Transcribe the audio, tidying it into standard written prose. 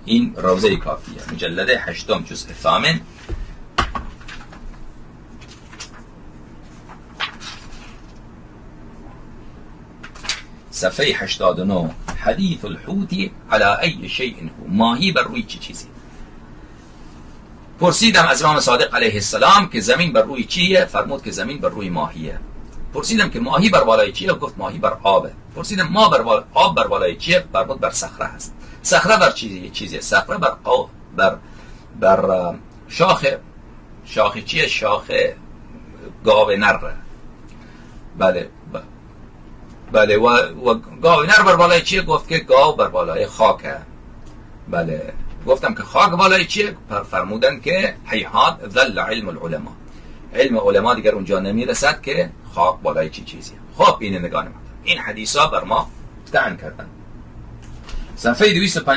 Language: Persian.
این روضه کافیه، مجلد 8 جزء 8 صفحه 89. حدیث الحوت على ای شیء هو، ماهی بر روی چه چیزی؟ پرسیدم از امام صادق علیه السلام که زمین بر روی چیه؟ فرمود که زمین بر روی ماهیه. پرسیدم که ماهی بر بالای چیه؟ گفت ماهی بر آبه. پرسیدم ما بر آب بر بالای چیه؟ فرمود بر صخره هست. صخره بر چیزیه؟ صخره بر شاخ چیه؟ شاخ گاو نر. بله و گاو نر بر بالای چیه؟ گفت که گاو بر بالای خاکه. بله گفتم که خاک بالای چیه؟ فرمودن که هیهات ظل علم العلماء، علم علما دیگر اونجا نمیرسد که خاک بالای چی چیزی. خب بینندگان من، این حدیثا بر ما تعیین کردن. صفحه 250